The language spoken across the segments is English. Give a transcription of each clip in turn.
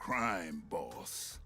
crime boss.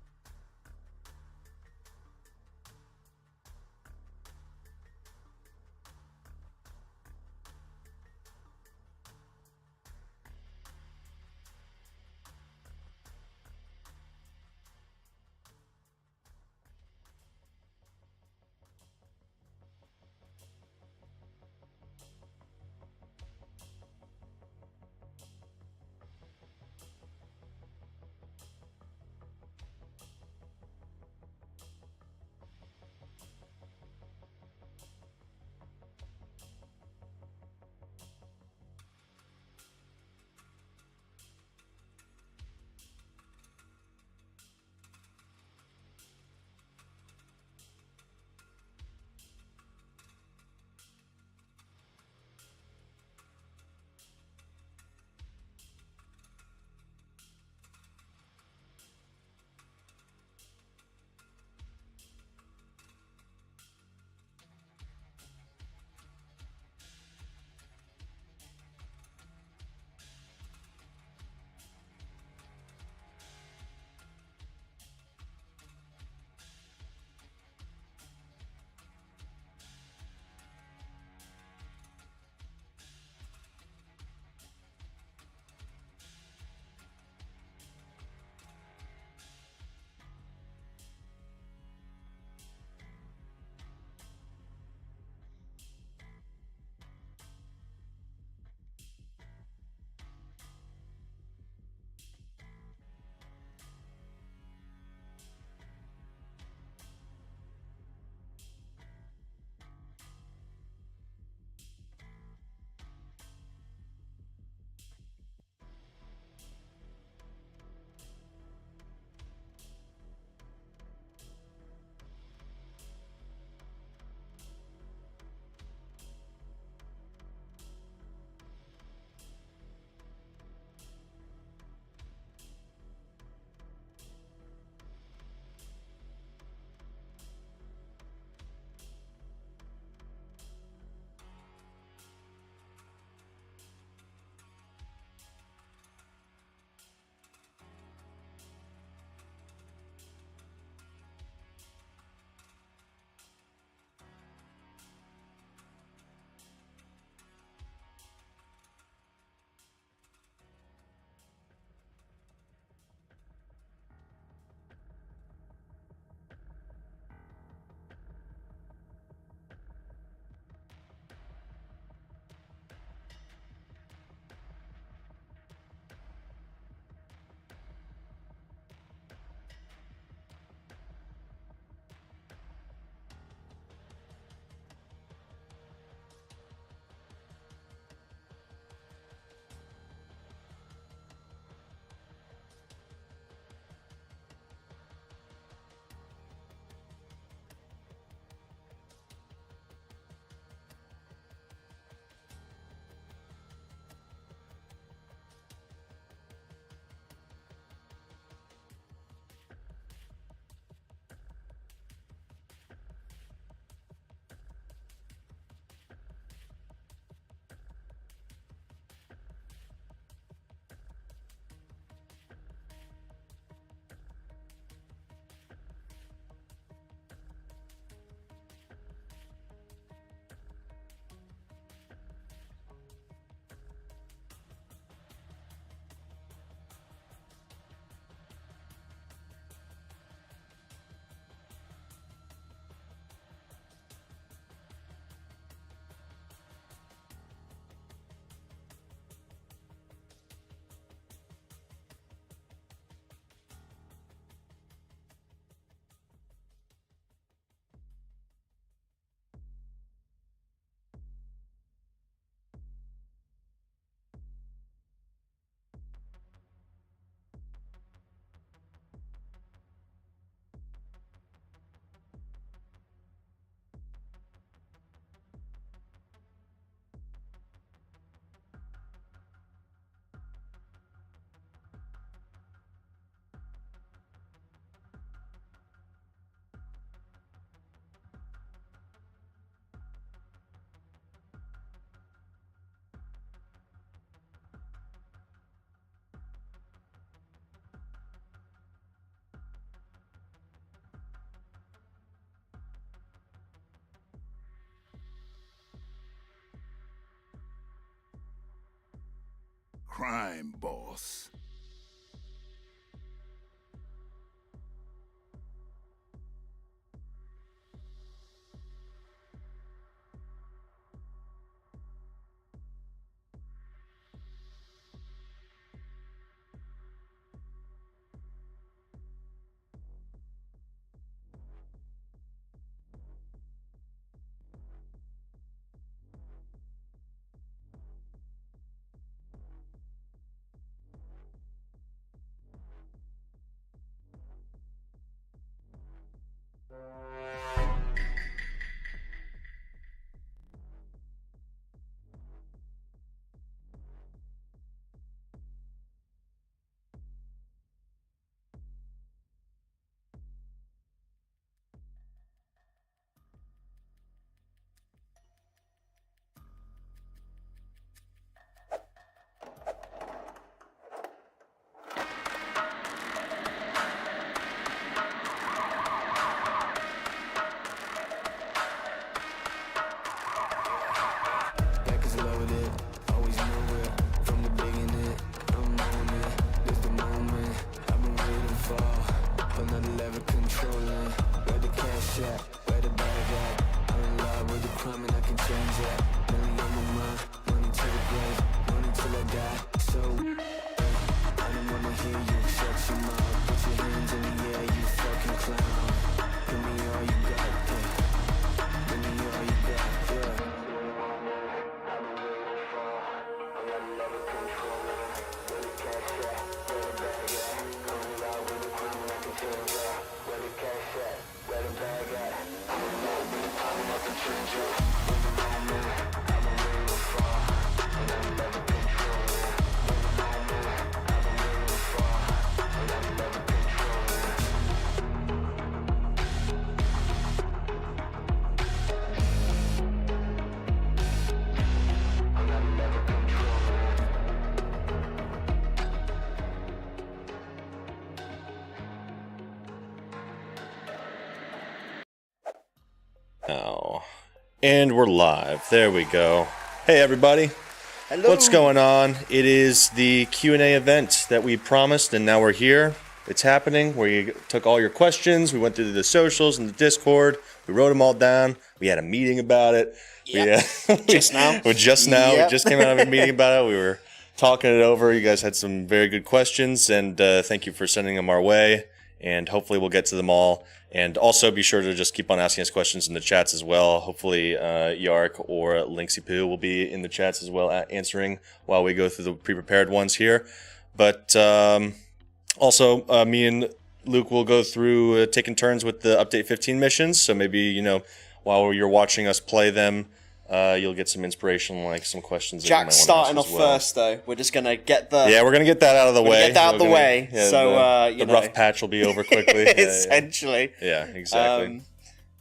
crime boss. Oh, and we're live. There we go. Hey, everybody. Hello. What's going on? It is the Q&A event that we promised, and now we're here. It's happening. We took all your questions. We went through the socials and the Discord. We wrote them all down. We had a meeting about it. Yep. Just now. We just Yep. came out of a meeting about it. We were talking it over. You guys had some very good questions, and thank you for sending them our way. And hopefully we'll get to them all. And also be sure to just keep on asking us questions in the chats as well. Hopefully Yark or Linksy Poo will be in the chats as well, answering while we go through the pre-prepared ones here. But also me and Luke will go through taking turns with the Update 15 missions. So maybe, you know, while you're watching us play them, you'll get some inspiration, like some questions. Jack's starting off first, though. We're just gonna get the we're gonna get that out of the way. Get that out of the way. Yeah, so the rough patch will be over quickly. Essentially. Yeah, exactly.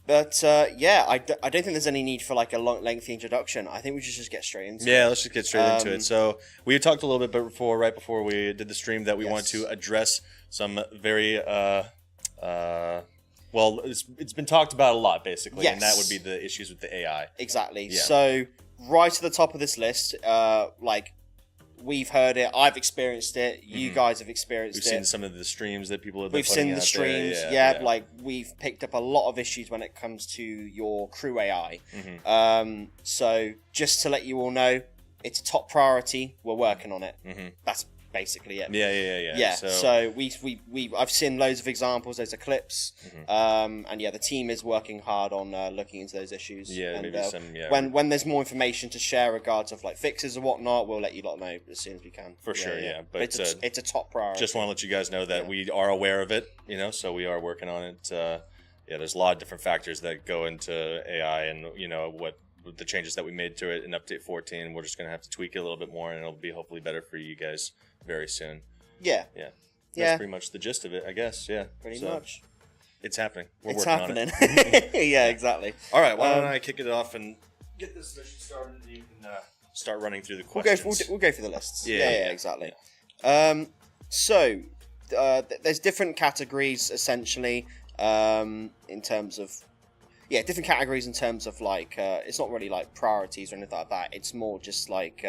But I don't think there's any need for like a long, lengthy introduction. I think we should just get straight into it. Yeah, let's just get straight into it. So we talked a little bit before, right before we did the stream, that we want to address some very well, it's been talked about a lot, basically, and that would be the issues with the AI. Exactly. Yeah. So right at the top of this list, like we've heard it, I've experienced it, you guys have experienced it. We've seen some of the streams that people have been We've seen the streams, like we've picked up a lot of issues when it comes to your crew AI. So just to let you all know, it's a top priority. We're working on it. That's basically it. Yeah. So I've seen loads of examples. There's clips, and the team is working hard on looking into those issues. Yeah, and, maybe some. Yeah. When there's more information to share regards of like fixes and whatnot, we'll let you lot know as soon as we can. For sure, yeah. But it's a top priority. Just want to let you guys know that we are aware of it. You know, so we are working on it. There's a lot of different factors that go into AI, and you know what the changes that we made to it in Update 14. We're just gonna have to tweak it a little bit more, and it'll be hopefully better for you guys very soon. Yeah. That's pretty much the gist of it, I guess. Yeah. Pretty much. It's happening. We're it's working happening. on it. Yeah, exactly. All right. Why don't I kick it off and get this mission started, and you can start running through the questions. We'll go through the lists. Yeah, exactly. So there's different categories essentially in terms of different categories in terms of like it's not really like priorities or anything like that. It's more just like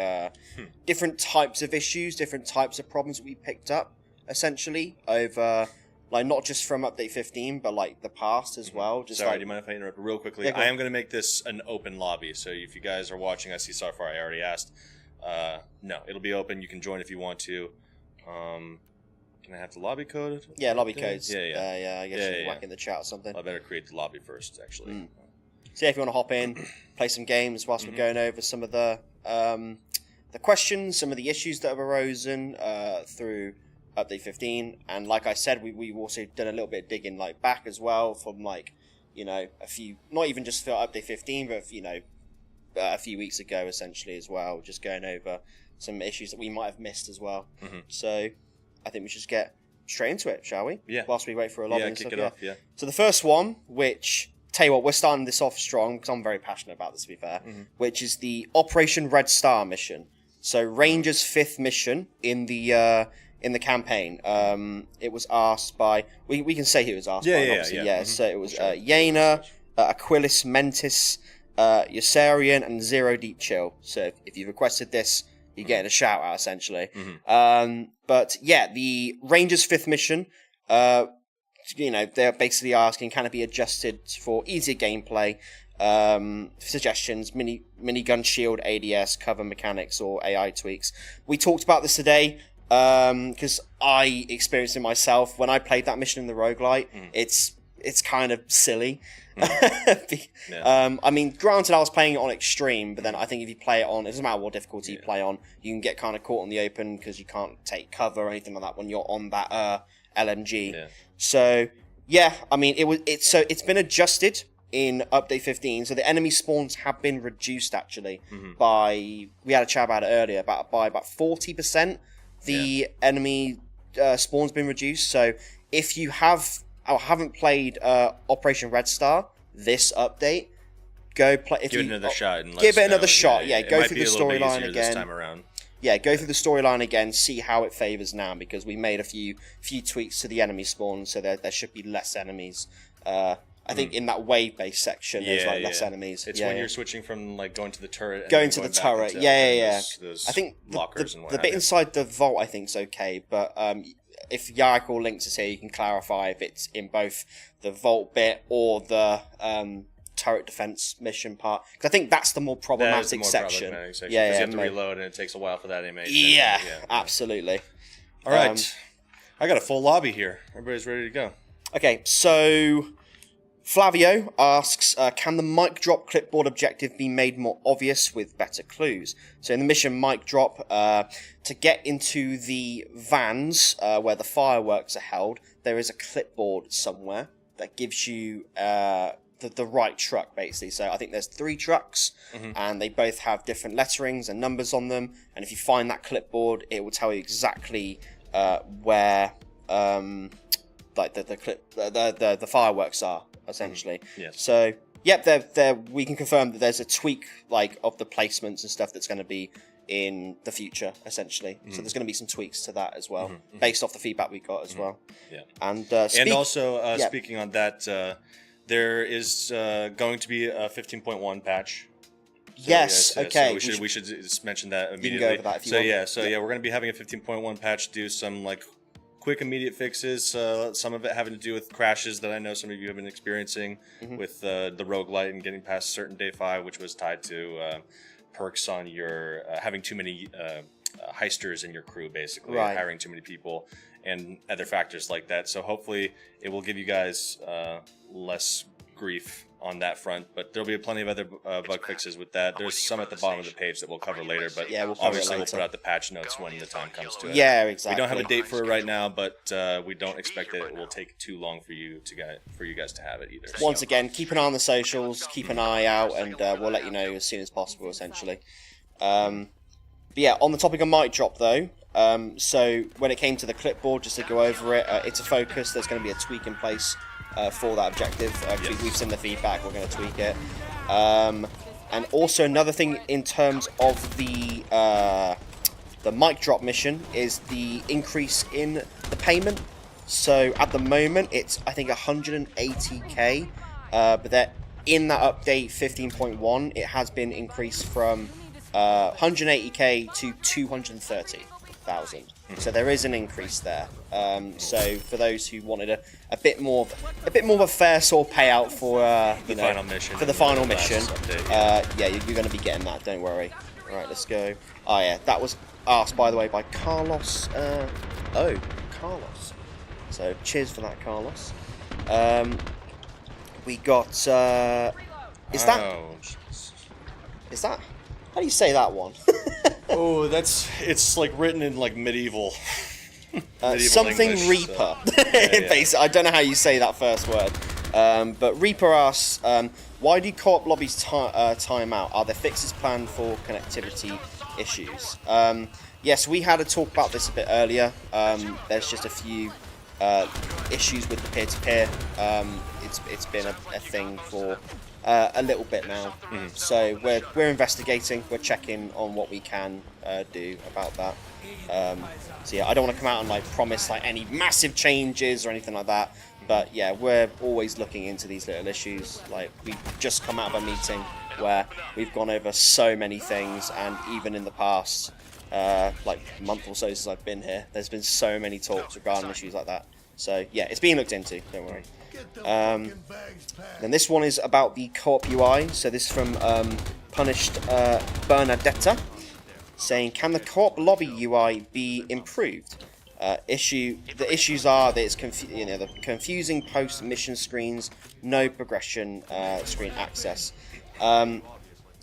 different types of issues, different types of problems we picked up essentially over like not just from update 15, but like the past as well. Just Sorry, like, do you mind if I interrupt real quickly? Yeah, I am going to make this an open lobby, so if you guys are watching, I see so far I already asked. No, it'll be open. You can join if you want to. Can I have the lobby code? Yeah, lobby codes. Yeah. I guess you can whack in the chat or something. I better create the lobby first, actually. So if you want to hop in, play some games whilst we're going over some of the questions, some of the issues that have arisen through update 15, and like I said, we've also done a little bit of digging like back as well from like a few, not even just for update 15, but a few weeks ago essentially as well, just going over some issues that we might have missed as well. So I think we should just get straight into it, shall we? Yeah. Whilst we wait for a lobby and kick stuff. it off. Yeah. So the first one, which tell you what, we're starting this off strong because I'm very passionate about this, to be fair, which is the Operation Red Star mission. So Ranger's 5th mission in the campaign. It was asked by we can say who it was asked by. Obviously. So it was Yena, Aquilis Mentis, Yossarian, and Zero Deep Chill. So if you requested this, you're getting a shout out essentially. But yeah, the Rangers 5th mission, they're basically asking, can it be adjusted for easier gameplay, suggestions, minigun shield, ADS, cover mechanics, or AI tweaks. We talked about this today because I experienced it myself when I played that mission in the Rogue-lite. It's kind of silly. I mean, granted, I was playing it on extreme, but then I think if you play it on, it doesn't matter what difficulty you play on, you can get kind of caught in the open because you can't take cover or anything like that when you're on that LMG. So yeah, I mean, it's been adjusted in update 15, so the enemy spawns have been reduced actually by, we had a chat about it earlier, by about 40%. The enemy spawn's been reduced. So if you haven't played Operation Red Star this update, go play. Give it another shot. And give it another shot. Yeah, go through the storyline again. This time around. Yeah, go through the storyline again. See how it favors now, because we made a few tweaks to the enemy spawn, so there should be less enemies. I think in that wave-based section, there's like less enemies. It's when you're switching from like going to the turret. And going to the turret. Those I think lockers and the bit inside the vault, I think, is okay, but if Yark or Links is here, you can clarify if it's in both the vault bit or the turret defense mission part, because I think that's the more problematic section. Because you have to reload and it takes a while for that animation. Yeah, absolutely. All right, I got a full lobby here. Everybody's ready to go. Okay, so Flavio asks, can the mic drop clipboard objective be made more obvious with better clues? So in the mission mic drop, to get into the vans where the fireworks are held, there is a clipboard somewhere that gives you the right truck, basically. So I think there's 3 trucks, and they both have different letterings and numbers on them. And if you find that clipboard, it will tell you exactly where like the fireworks are, essentially. So yep, we can confirm that there's a tweak like of the placements and stuff that's going to be in the future, essentially. So there's going to be some tweaks to that as well, based off the feedback we got as well. And also speaking on that, there is going to be a 15.1 patch. So, okay. So we should just mention that immediately. You can go over that if you want. We're going to be having a 15.1 patch, do some like quick immediate fixes, some of it having to do with crashes that I know some of you have been experiencing with the Rogue-lite and getting past certain day 5, which was tied to perks on your having too many heisters in your crew, basically, hiring too many people and other factors like that. So hopefully it will give you guys less grief on that front, but there'll be plenty of other bug fixes with that. There's some at the bottom of the page that we'll cover later, but obviously we'll put out the patch notes when the time comes to it. Yeah, exactly. We don't have a date for it right now, but we don't expect that it will take too long for you guys to have it either. Once again, keep an eye on the socials, keep an eye out, and we'll let you know as soon as possible, essentially. But yeah, on the topic of mic drop though, so when it came to the clipboard, just to go over it, it's a focus. There's going to be a tweak in place for that objective. We've seen the feedback, we're going to tweak it. And also another thing in terms of the mic drop mission is the increase in the payment. So at the moment it's I think 180k, but in that update 15.1, it has been increased from 180k to 230,000. So there is an increase there. So for those who wanted a bit more of a fair sort of payout for the final mission, for the final mission, yeah, you're going to be getting that. Don't worry. All right, let's go. Oh yeah, that was asked, by the way, by Carlos. Carlos. So cheers for that, Carlos. We got. Is that? How do you say that one? Oh, it's like written in like medieval. Something English, Reaper. So. Yeah. Basically, I don't know how you say that first word. But Reaper asks, why do co-op lobbies time out? Are there fixes planned for connectivity issues? Yes, we had a talk about this a bit earlier. There's just a few issues with the peer-to-peer. It's been a thing for a little bit now. So we're investigating. We're checking on what we can do about that. So yeah, I don't want to come out and like promise like any massive changes or anything like that. But yeah, we're always looking into these little issues. Like we've just come out of a meeting where we've gone over so many things, and even in the past like month or so since I've been here, there's been so many talks regarding issues like that. So yeah, it's being looked into. Don't worry. Then this one is about the co-op UI. So this is from Punished Bernadetta, saying, can the co-op lobby UI be improved? The issues are that it's the confusing post-mission screens, no progression screen access.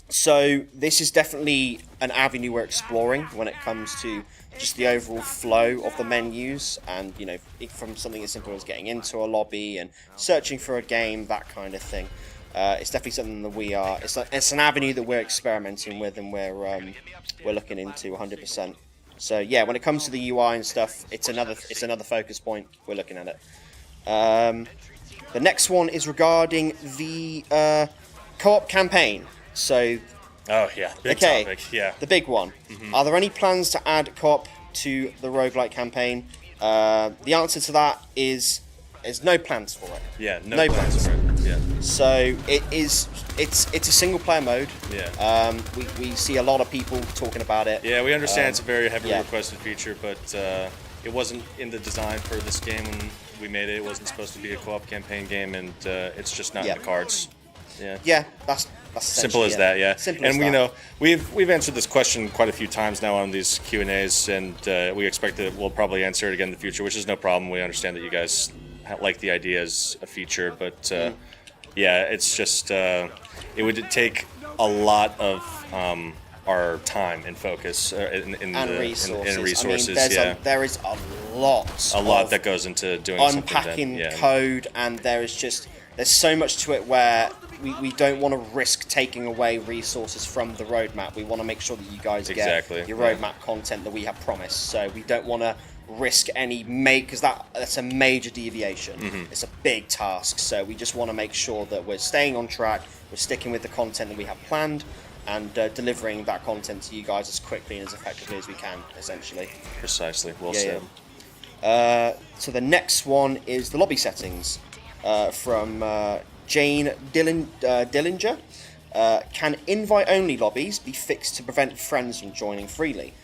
So this is definitely an avenue we're exploring when it comes to just the overall flow of the menus, and from something as simple as getting into a lobby and searching for a game, that kind of thing. It's definitely something that it's an avenue that we're experimenting with, and we're looking into 100%. So yeah, when it comes to the UI and stuff, it's another focus point. We're looking at it. The next one is regarding the co-op campaign. So. Oh yeah, big topic. Yeah, the big one. Are there any plans to add co-op to the Rogue-lite campaign? The answer to that is there's no plans for it. Yeah, no plans for it. Yeah. So it's a single player mode. Yeah. We see a lot of people talking about it. Yeah, we understand it's a very heavily requested feature, but it wasn't in the design for this game when we made it. It wasn't supposed to be a co-op campaign game, and it's just not in the cards. Yeah. Yeah, that's simple as that. Yeah. Simple and as that. We've answered this question quite a few times now on these Q&As, and we expect that we'll probably answer it again in the future, which is no problem. We understand that you guys like the idea as a feature, but yeah, it's just it would take a lot of our time and focus in resources. I mean, there is a lot that goes into doing unpacking code, and there's so much to it where we don't want to risk taking away resources from the roadmap. We want to make sure that you guys get your roadmap content that we have promised. So we don't want to risk any because that's a major deviation. It's a big task. So we just want to make sure that we're staying on track, we're sticking with the content that we have planned, and delivering that content to you guys as quickly and as effectively as we can, essentially. Precisely. Well said. So the next one is the lobby settings from Jane Dillinger. Can invite-only lobbies be fixed to prevent friends from joining freely?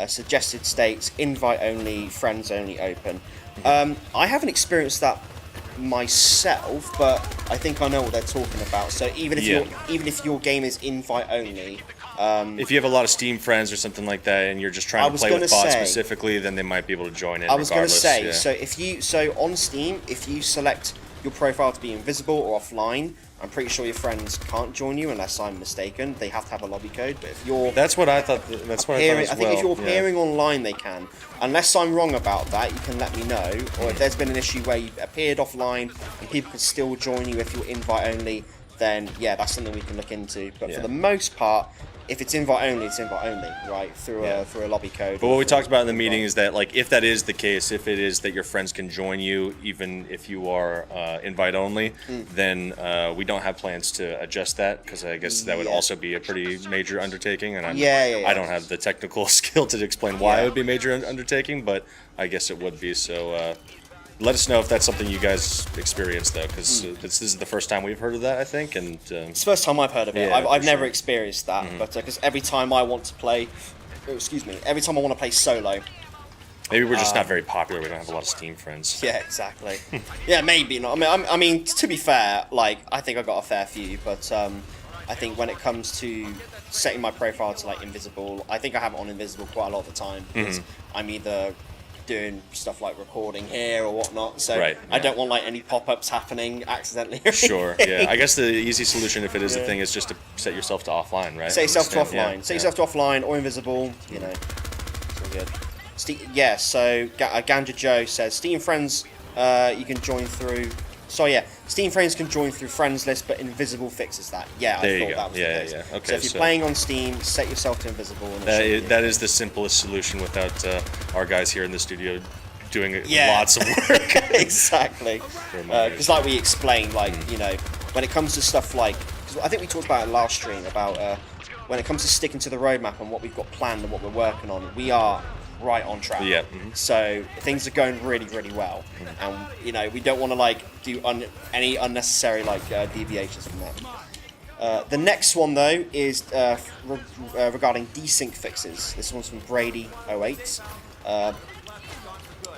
Suggested states invite-only, friends-only open. I haven't experienced that myself, but I think I know what they're talking about. So even if your game is invite-only, if you have a lot of Steam friends or something like that, and you're just trying to play with bots specifically, then they might be able to join in. I was going to say, so on Steam, if you select your profile to be invisible or offline, I'm pretty sure your friends can't join you unless I'm mistaken. They have to have a lobby code. But if you're that's what I thought. That's what I thought as well. I think if you're appearing online, they can. Unless I'm wrong about that, you can let me know. Or if there's been an issue where you appeared offline and people can still join you if you're invite only, then yeah, that's something we can look into. But for the most part, if it's invite only, it's invite only, right? Through a lobby code. But what we talked about in the meeting is that, like, if that is the case, if it is that your friends can join you even if you are invite only, then we don't have plans to adjust that, because I guess that would also be a pretty major undertaking, and I don't have the technical skill to explain why it would be a major undertaking, but I guess it would be. So Let us know if that's something you guys experienced, though, because this is the first time we've heard of that, I think. And it's the first time I've heard of it. Yeah, I've never experienced that, but because every time I want to play, every time I want to play solo. Maybe we're just not very popular. We don't have a lot of Steam friends. Yeah, exactly. Yeah, maybe not. I mean, to be fair, like I think I got a fair few, but I think when it comes to setting my profile to like invisible, I think I have it on invisible quite a lot of the time because I'm either doing stuff like recording here or whatnot, so I don't want like any pop-ups happening accidentally. Sure, yeah. I guess the easy solution, if it is a thing, is just to set yourself to offline, right? Set yourself to offline. Set yourself to offline or invisible. You know, it's all good. Yeah, so Ganja Joe says Steam friends you can join through. So yeah, Steam friends can join through friends list, but invisible fixes that. Yeah, I thought that was the case. Yeah. Okay, so if you're playing on Steam, set yourself to invisible. And that is the simplest solution without our guys here in the studio doing lots of work. Exactly. Because like we explained, like you know, when it comes to stuff like, cause I think we talked about it last stream about when it comes to sticking to the roadmap and what we've got planned and what we're working on, we are right on track. Yeah. So things are going really, really well, and you know we don't want to like do any unnecessary like deviations from that. The next one though is regarding desync fixes. This one's from Brady08.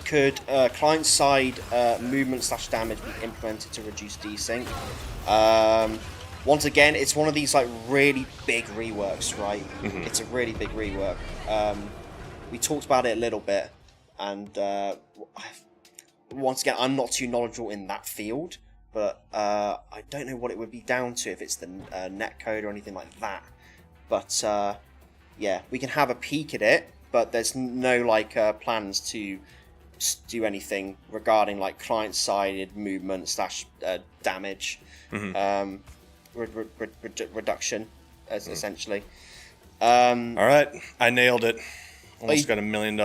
Could client-side movement / damage be implemented to reduce desync? Once again, it's one of these like really big reworks, right? It's a really big rework. We talked about it a little bit, and once again, I'm not too knowledgeable in that field, but I don't know what it would be down to, if it's the netcode or anything like that. But yeah, we can have a peek at it, but there's no like plans to do anything regarding like client-sided movement / damage reduction, essentially. All right, I nailed it. Almost got $1 million.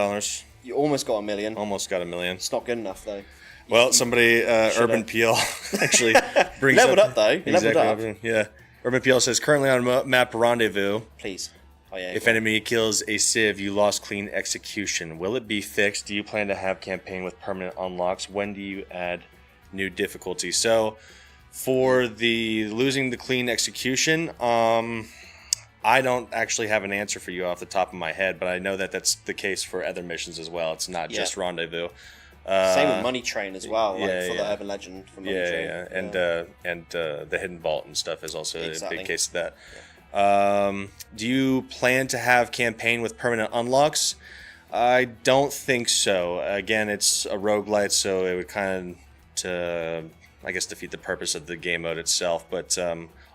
You almost got $1 million. Almost got $1 million. It's not good enough though. Well, somebody, Urban PL, actually brings leveled up though. Exactly. Leveled up. Yeah. Urban PL says, currently on map Rendezvous. Please. Oh, yeah, if enemy kills a civ, you lost clean execution. Will it be fixed? Do you plan to have campaign with permanent unlocks? When do you add new difficulty? So, for the losing the clean execution, I don't actually have an answer for you off the top of my head, but I know that that's the case for other missions as well. It's not just Rendezvous. Same with Money Train as well, like for the Urban Legend from Money Train. Yeah. And the Hidden Vault and stuff is also a big case of that. Yeah. Do you plan to have campaign with permanent unlocks? I don't think so. Again, it's a roguelite, so it would kind of, I guess, defeat the purpose of the game mode itself. But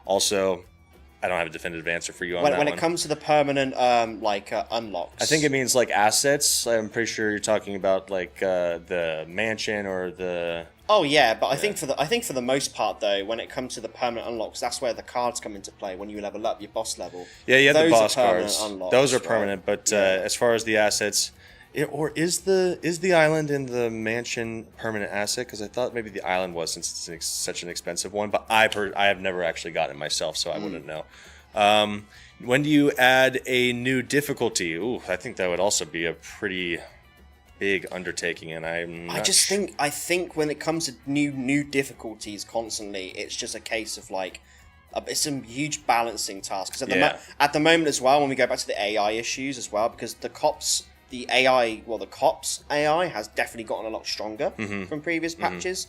also, I don't have a definitive answer for you on that one. When it comes to the permanent unlocks, I think it means like assets. I'm pretty sure you're talking about like the mansion or the. Oh yeah, but I think for the most part though, when it comes to the permanent unlocks, that's where the cards come into play when you level up your boss level. Yeah, you have the boss cards. Unlocks, those are permanent, but as far as the assets. Is the island in the mansion permanent asset? Because I thought maybe the island was, since it's such an expensive one. But I have never actually gotten it myself, so I wouldn't know. When do you add a new difficulty? Ooh, I think that would also be a pretty big undertaking, and I think when it comes to new difficulties constantly, it's just a case of like. It's a huge balancing task because at the moment as well, when we go back to the AI issues as well, because the cops AI has definitely gotten a lot stronger from previous patches.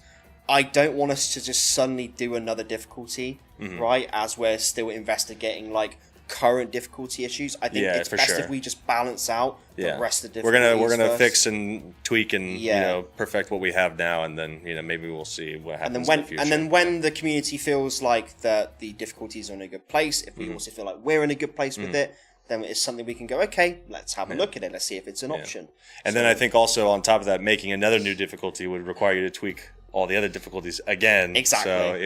I don't want us to just suddenly do another difficulty, right? As we're still investigating like current difficulty issues. I think it's best if we just balance out the rest of the difficulties. We're gonna fix and tweak and perfect what we have now, and then maybe we'll see what happens in the future. And then when the community feels like that the difficulties are in a good place, if we also feel like we're in a good place with it, then it's something we can go, okay, let's have a look at it. Let's see if it's an option. And then I think also on top of that, making another new difficulty would require you to tweak all the other difficulties again. Exactly. So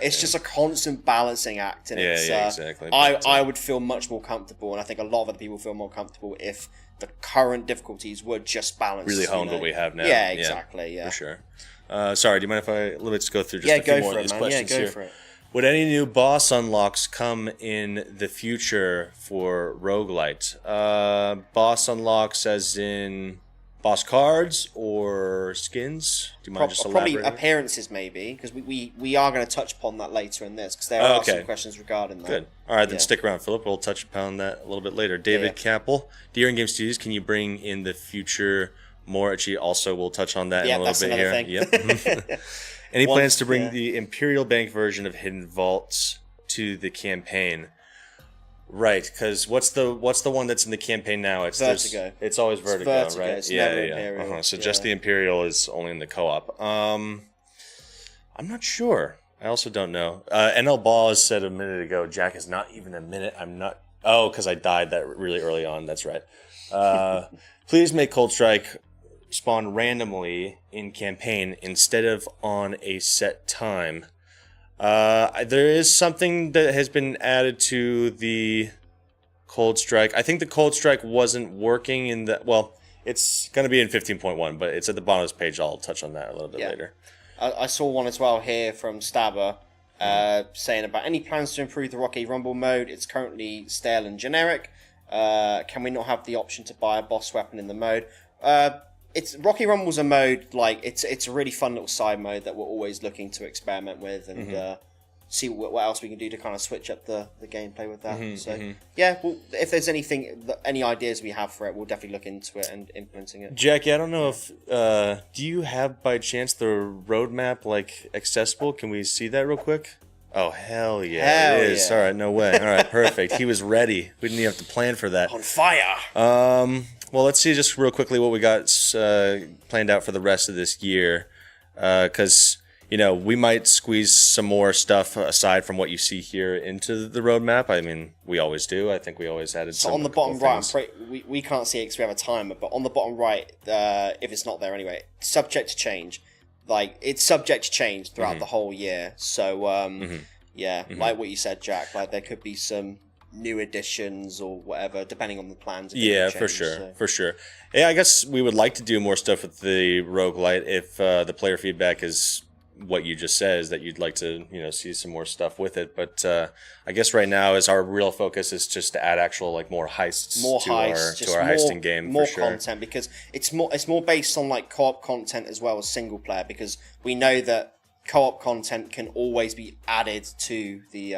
it's just a constant balancing act. And exactly. I would feel much more comfortable, and I think a lot of other people feel more comfortable if the current difficulties were just balanced. Really honed what we have now. Yeah, exactly. Yeah, for sure. Sorry, do you mind if I just go through just a few more of these questions here? Yeah, go for it. Would any new boss unlocks come in the future for Rogue-lite? Boss unlocks as in boss cards or skins? Do you mind just probably elaborating? appearances, maybe, because we are going to touch upon that later in this, because there are some questions regarding that. Good. All right, then stick around, Philip. We'll touch upon that a little bit later. David Capel, Deer and Game Studios, can you bring in the future more? Actually, also, we'll touch on that in a little bit here. Thing. Yep. Any plans to bring the Imperial Bank version of Hidden Vaults to the campaign? Right, because what's the one that's in the campaign now? It's Vertigo. It's always Vertigo, right? It's never Imperial. So just the Imperial is only in the co-op. I'm not sure. I also don't know. NL Ball has said a minute ago, Jack is not even a minute. I'm not. Oh, because I died that really early on. That's right. Please make Cold Strike spawn randomly in campaign instead of on a set time. There is something that has been added to the Cold Strike. I think the Cold Strike wasn't working in the... Well, it's going to be in 15.1, but it's at the bottom of this page. I'll touch on that a little bit later. I saw one as well here from Stabber saying about any plans to improve the Rockay Rumble mode. It's currently stale and generic. Can we not have the option to buy a boss weapon in the mode? Rocky Rumble's a mode, like, it's a really fun little side mode that we're always looking to experiment with and see what else we can do to kind of switch up the gameplay with that. Yeah, well, if there's any ideas we have for it, we'll definitely look into it and implementing it. Jackie, I don't know if, do you have by chance the roadmap, like, accessible? Can we see that real quick? Oh, hell yeah, it is. All right, no way. All right, perfect. He was ready. We didn't even have to plan for that. On fire! Well, let's see just real quickly what we got planned out for the rest of this year. Because, you know, we might squeeze some more stuff aside from what you see here into the roadmap. I mean, we always do. I think we always added some. So on the bottom right, we can't see it because we have a timer, but on the bottom right, if it's not there anyway, subject to change. Like, it's subject to change throughout the whole year. So, like what you said, Jack, like there could be some new additions or whatever, depending on the plans. Yeah, for sure. Yeah, I guess we would like to do more stuff with the Rogue-lite if the player feedback is what you just said, is that you'd like to, you know, see some more stuff with it. But I guess right now is our real focus is just to add actual, like, more heists to our heisting game. More content, because it's more based on like co-op content as well as single player, because we know that co-op content can always be added to the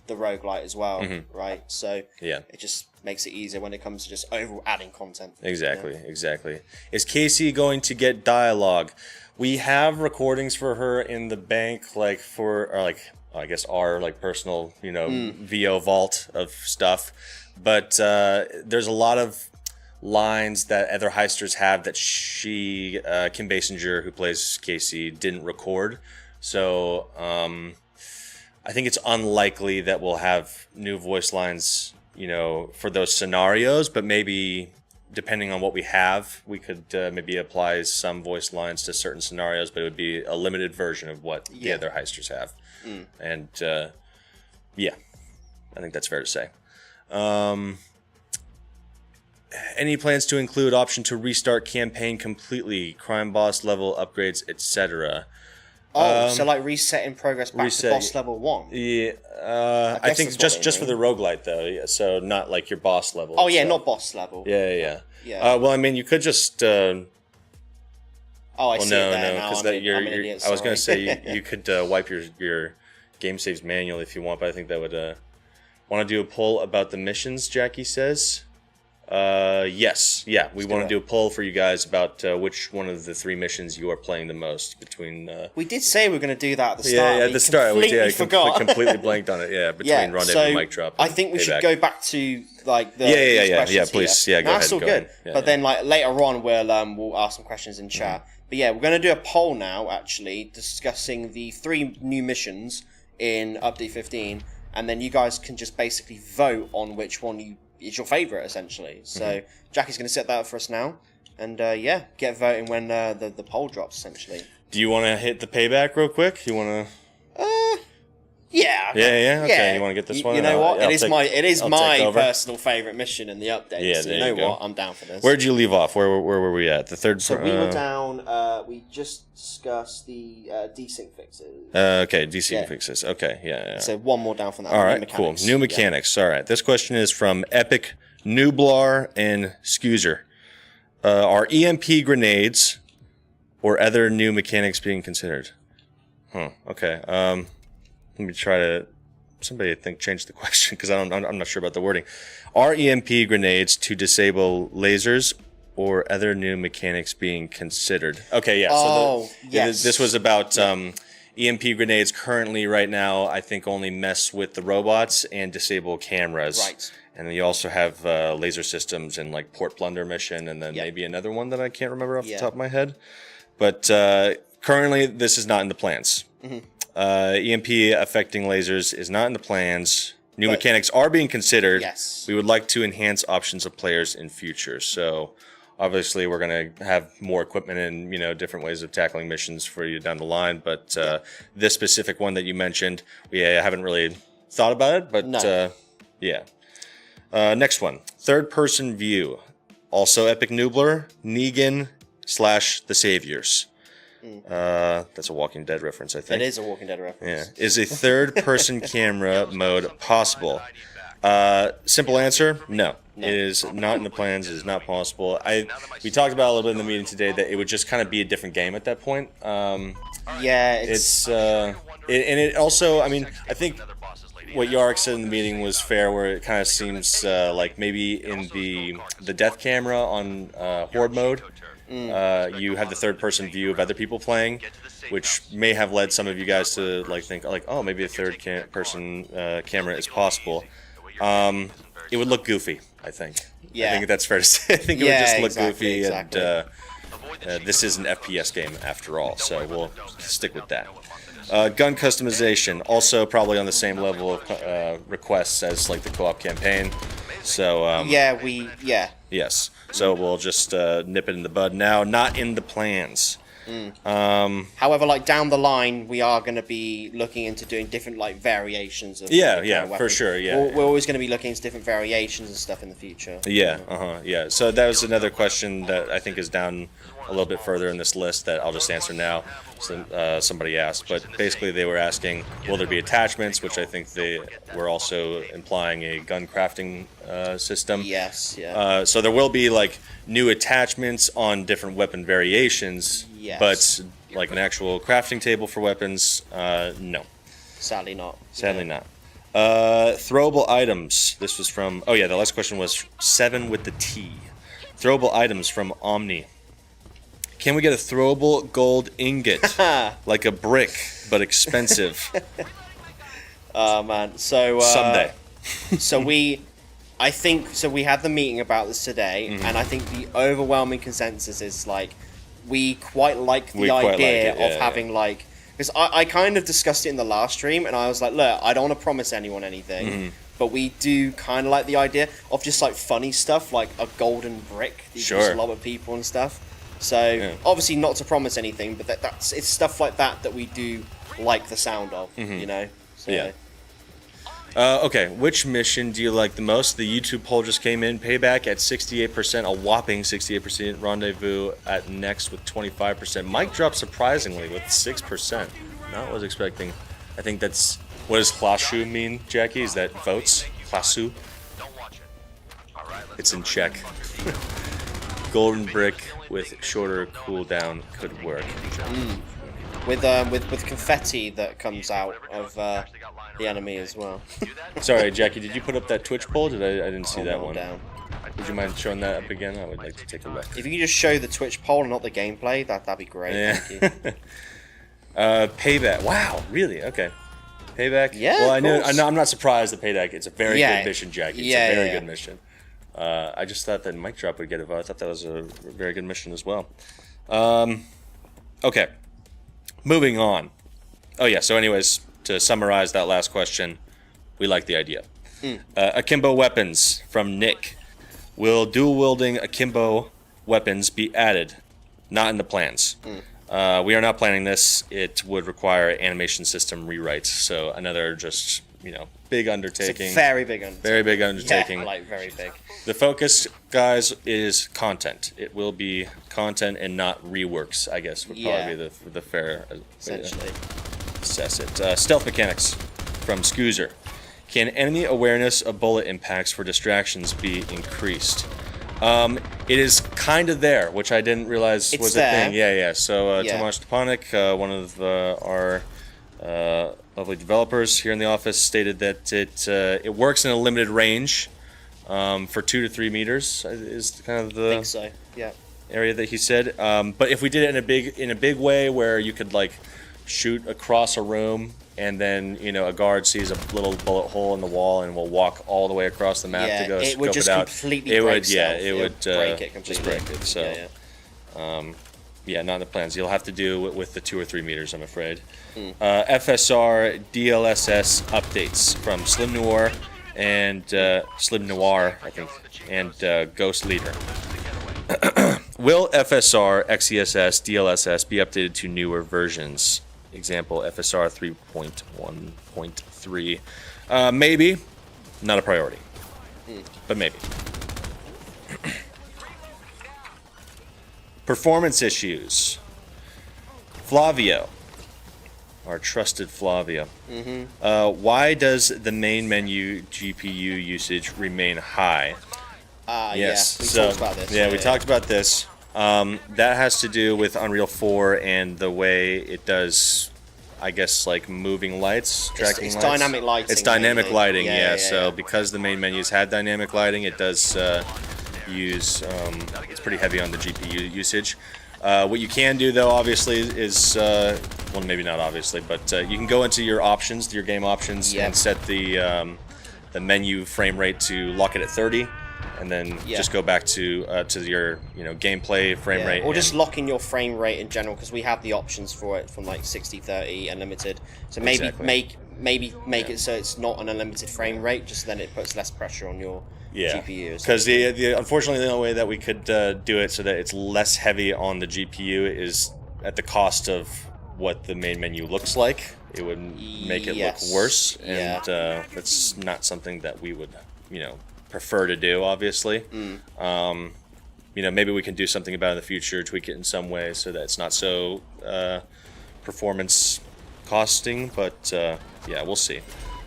roguelite as well, right? So it just makes it easier when it comes to just overall adding content. Exactly. Is Casey going to get dialogue? We have recordings for her in the bank, like I guess our like personal, you know, VO vault of stuff. But there's a lot of lines that other heisters have that Kim Basinger, who plays Casey, didn't record. So I think it's unlikely that we'll have new voice lines, you know, for those scenarios, but maybe depending on what we have, we could maybe apply some voice lines to certain scenarios, but it would be a limited version of what the other heisters have. And I think that's fair to say. Any plans to include option to restart campaign completely, crime boss level upgrades, etc.? So like resetting progress back to boss level 1? Yeah, I think just for the roguelite though. Yeah, so not like your boss level. Oh yeah, not boss level. Yeah. Well, I mean, you could just. I see it there now. Because I was going to say you could wipe your game saves manually if you want, but I think that would. Want to do a poll about the missions? Jackie says. Yes. Yeah, we want to do a poll for you guys about which one of the 3 missions you are playing the most between... We did say we were going to do that at the start. Yeah, at the start. We forgot. Completely blanked on it, between Rendezvous and Mic Drop. I think we should go back to, like, the please. Here. Yeah, go ahead. That's all good. But then, like, later on, we'll ask some questions in chat. But yeah, we're going to do a poll now, actually, discussing the 3 new missions in Update 15, and then you guys can just basically vote on which one is your favourite, essentially. So Jackie's going to set that up for us now, and get voting when the poll drops, essentially. Do you want to hit the payback real quick? You want to? Yeah. Okay. You want to get this one? You know what? It is my personal favourite mission in the update. Yeah, so you know what? I'm down for this. Where'd you leave off? Where were we at? The third. So we were down. We just discussed the desync fixes. Okay, desync fixes. Okay, yeah. So one more down from that. All right, cool. New mechanics. All right. This question is from Epic Nublar and Scoozer. Are EMP grenades or other new mechanics being considered? Okay. Let me try to. Somebody change the question because I'm not sure about the wording. Are EMP grenades to disable lasers or other new mechanics being considered? Okay, yeah. Oh, yes. This was about EMP grenades currently right now, I think only mess with the robots and disable cameras. Right. And then you also have laser systems in like Port Plunder mission and then maybe another one that I can't remember off the top of my head. But currently this is not in the plans. EMP affecting lasers is not in the plans. New mechanics are being considered. Yes. We would like to enhance options of players in future. So obviously we're going to have more equipment and, you know, different ways of tackling missions for you down the line. But this specific one that you mentioned, we haven't really thought about it. But yeah. Next one. Third person view. Also Epic Noobler, Negan / The Saviors. That's a Walking Dead reference, I think. It is a Walking Dead reference. Yeah. Is a third-person camera mode possible? Simple answer: no. It is not in the plans. It is not possible. We talked about it a little bit in the meeting today that it would just kind of be a different game at that point. It also, I mean, I think what Yarrick said in the meeting was fair, where it kind of seems like maybe in the death camera on Horde mode. You have the third-person view of other people playing, which may have led some of you guys to think, oh, maybe a third-person camera is possible. It would look goofy, I think. Yeah. I think that's fair to say. I think it would just look goofy, exactly. and this is an FPS game after all, so we'll stick with that. Gun customization, also probably on the same level of requests as like the co-op campaign. So yes. So we'll just nip it in the bud now. Not in the plans. However, like down the line, we are going to be looking into doing different like variations of for sure. Yeah, we're always going to be looking into different variations and stuff in the future. Yeah. So that was another question that I think is down a little bit further in this list that I'll just answer now. So, somebody asked, but basically they were asking, will there be attachments? Which I think they were also implying a gun crafting system. Yes. Yeah. So there will be like new attachments on different weapon variations. Yes. But like an actual crafting table for weapons, no. Sadly not. Sadly not. Throwable items. This was from... Oh, yeah, the last question was 7 with the T. Throwable items from Omni. Can we get a throwable gold ingot? Like a brick, but expensive. Oh, man. So... someday. we had the meeting about this today, and I think the overwhelming consensus is like... We quite like the idea of having like, because I kind of discussed it in the last stream, and I was like, look, I don't want to promise anyone anything, but we do kind of like the idea of just like funny stuff, like a golden brick that you can lob at people and stuff. So obviously not to promise anything, but it's stuff like that we do like the sound of, you know. So, yeah. Okay, which mission do you like the most? The YouTube poll just came in. Payback at 68%, a whopping 68%. Rendezvous at next with 25%. Mic drop surprisingly with 6%. Not what I was expecting. I think that's... What does Klasu mean, Jackie? Is that votes? Klasu? It's in Czech. Golden brick with shorter cooldown could work. With confetti that comes out of the enemy as well. Sorry, Jackie, did you put up that Twitch poll? I didn't see that one. Down. Would you mind showing that up again? I would like to take a look. If you could just show the Twitch poll and not the gameplay, that'd be great. Yeah. Thank you. Payback. Wow, really? Okay. Payback. Yeah. Well, I know. I'm not surprised that Payback. It's a very good mission, Jackie. It's a very good mission. I just thought that Mic Drop would get it. I thought that was a very good mission as well. Okay. Moving on. Oh yeah. So, anyways, to summarize that last question, we like the idea. Akimbo weapons from Nick. Will dual wielding akimbo weapons be added? Not in the plans. We are not planning this. It would require animation system rewrites. So another just big undertaking. It's a very big undertaking. Very big undertaking. Yeah, very big. The focus, guys, is content. It will be content and not reworks, I guess, would probably be the fair essentially assess it. Stealth mechanics from Scoozer. Can enemy awareness of bullet impacts for distractions be increased? It is kind of there, which I didn't realize It's was there. a thing. Yeah. So Yeah. Tomasz Stepanek, one of our lovely developers here in the office, stated that it works in a limited range for 2 to 3 meters is kind of the I think so. Yeah. area that he said. But if we did it in a big way where you could like shoot across a room and then a guard sees a little bullet hole in the wall and will walk all the way across the map to go it would scope just it out. completely It break would, stealth. it would break it completely. just break it. So, not in the plans. You'll have to do with the 2 or 3 meters, I'm afraid. FSR DLSS updates from Slim Noir and Slim Noir, I think, and Ghost Leader. Will FSR, XESS, DLSS be updated to newer versions? Example, FSR 3.1.3. Maybe. Not a priority. But maybe. Performance issues. Flavio. Our trusted Flavio. Why does the main menu GPU usage remain high? Yes. We talked about this. Yeah, we talked about this. That has to do with Unreal 4 and the way it does, I guess, like moving lights, tracking it's lights. dynamic lighting. It's dynamic mainly. lighting, Yeah. So because the main menus had dynamic lighting, it does use. It's pretty heavy on the GPU usage. What you can do, though, obviously, is well, maybe not obviously, but you can go into your options, your game options, and set the menu frame rate to lock it at 30. And then just go back to your gameplay frame rate, or just lock in your frame rate in general, because we have the options for it from like 60, 30, unlimited. So maybe make it so it's not an unlimited frame rate, just then it puts less pressure on your GPU. Because unfortunately the only way that we could do it so that it's less heavy on the GPU is at the cost of what the main menu looks like. It would make it look worse, and that's not something that we would prefer to do, obviously. Maybe we can do something about it in the future, tweak it in some way so that it's not so performance costing, but we'll see.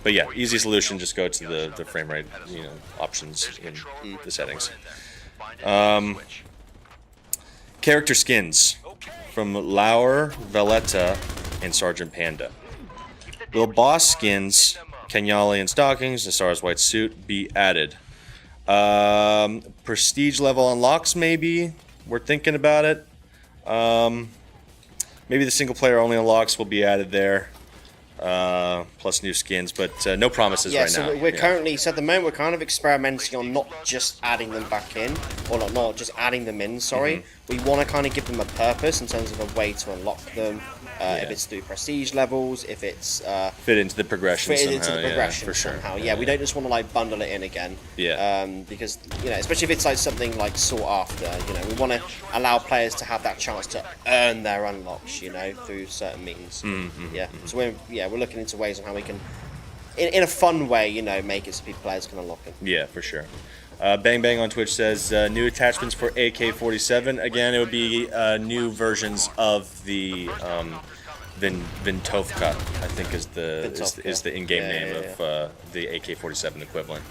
But easy solution, just go to the frame rate options in the settings. Character skins from Lauer, Valletta, and Sergeant Panda. Will boss skins, Kenyali and stockings, and Stars white suit be added? Prestige level unlocks, maybe. We're thinking about it. Maybe the single player only unlocks will be added there. Plus new skins, but no promises right now. We're currently, at the moment, we're kind of experimenting on not just adding them back in, or not just adding them in, sorry. We want to kind of give them a purpose in terms of a way to unlock them. If it's through prestige levels, if it's fit into the progression for sure. Somehow. We don't just want to like bundle it in again. Because especially if it's like something like sought after, we want to allow players to have that chance to earn their unlocks, through certain means. So we're looking into ways on how we can, in a fun way, make it so players can unlock it. Yeah, for sure. Bang Bang on Twitch says new attachments for AK-47. Again, it would be new versions of the Vintovka, I think is the in-game name of the AK-47 equivalent.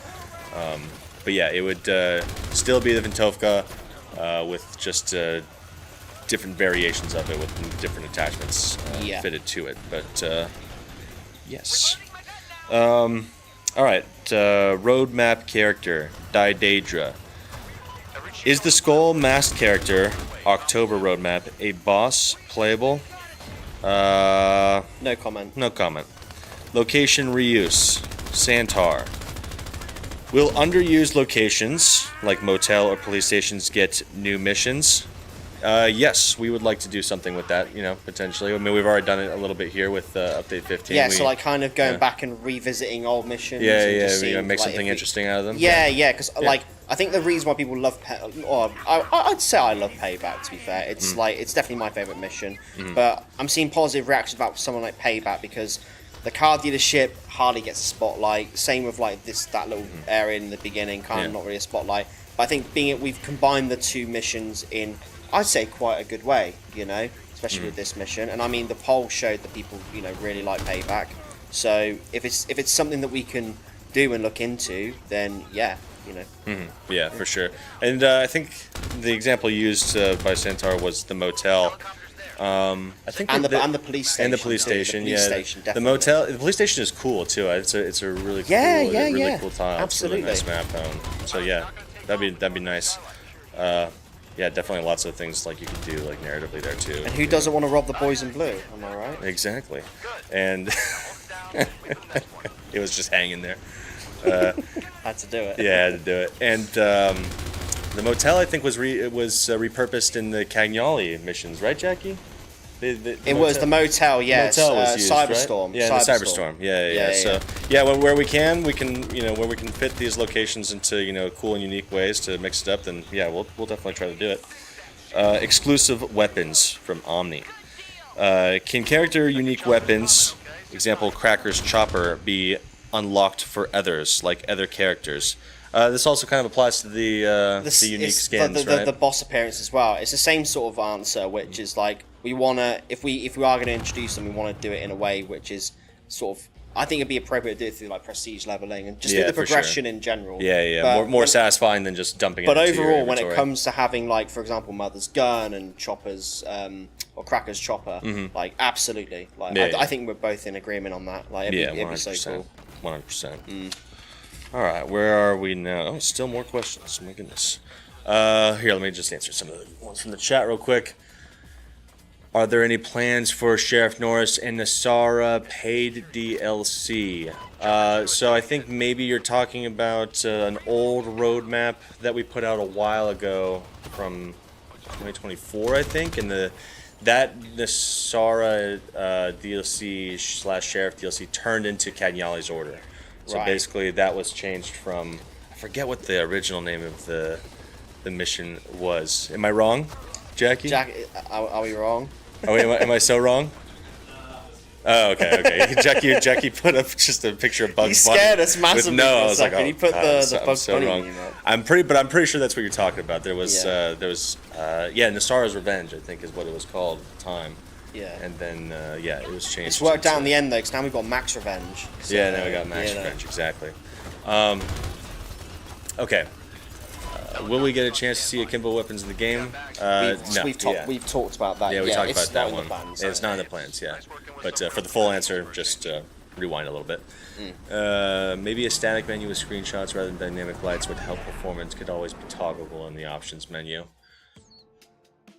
But it would still be the Vintovka with just different variations of it with different attachments fitted to it. But yes. All right, roadmap character, Daedra. Is the Skull masked character, October roadmap, a boss playable? No comment. No comment. Location reuse, Santar. Will underused locations, like motel or police stations, get new missions? Yes, we would like to do something with that, potentially. I mean, we've already done it a little bit here with Update 15. So like kind of going back and revisiting old missions. Make something interesting out of them. Because like I think the reason why people love I'd say I love Payback, to be fair. It's it's definitely my favorite mission. But I'm seeing positive reactions about someone like Payback because the car dealership hardly gets a spotlight. Same with like that little area in the beginning, kind of not really a spotlight. But I think we've combined the two missions in, I'd say, quite a good way, especially with this mission. And I mean, the poll showed that people, really like Payback. So if it's something that we can do and look into, then you know. Yeah, for sure. And I think the example used by Santar was the motel. I think and the police station. And the police station, the police station, definitely. The police station is cool too. It's a really cool, really cool tile. Absolutely. It's a really nice map. So yeah, that'd be nice. Yeah, definitely lots of things like you could do like narratively there too. And who doesn't want to rob the boys in blue? Am I right? Exactly. And it was just hanging there. Had to do it. Yeah, I had to do it. And the motel, I think, was repurposed in the Cagnoli missions, right, Jackie? It was the motel, yes. Motel was used, Cyberstorm. Right? Yeah, the Cyberstorm. Yeah. So where we can fit these locations into cool and unique ways to mix it up. Then we'll definitely try to do it. Exclusive weapons from Omni. Can character unique weapons, example Cracker's chopper, be unlocked for others, like other characters? This also kind of applies to the unique skins, right? The boss appearance as well. It's the same sort of answer, which is like we wanna if we are going to introduce them, we want to do it in a way which is sort of. I think it'd be appropriate to do it through like prestige leveling and just do the progression in general. Yeah. More satisfying than just dumping it. But overall, when it comes to having like, for example, Mother's gun and Chopper's or Cracker's chopper, like absolutely, like I think we're both in agreement on that. Like it'd be so cool. 100%. All right, where are we now? Oh, still more questions. My goodness. Here, let me just answer some of the ones from the chat real quick. Are there any plans for Sheriff Norris and Nasara paid DLC? So I think maybe you're talking about an old roadmap that we put out a while ago from 2024, I think, and that Nasara DLC / Sheriff DLC turned into Cagnoli's Order. So basically, that was changed from, I forget what the original name of the mission was. Am I wrong, Jackie? Are we wrong? Oh, am I so wrong? Oh, okay. Jackie put up just a picture of Bugs Bunny. He scared us massively I was like, he put the Bugs Bunny meme up. I'm pretty sure that's what you're talking about. There was Nasara's Revenge, I think is what it was called at the time. Yeah. And then it was changed. It's worked out in the end though, because now we've got Max Revenge. So, now we got Max Revenge, exactly. Okay. Will we get a chance to see akimbo weapons in the game? No. We've talked about that. Yeah, we talked about that one. Plans, it's not in the plans, yeah. But for the full answer, just rewind a little bit. Maybe a static menu with screenshots rather than dynamic lights would help performance. Could always be toggleable in the options menu.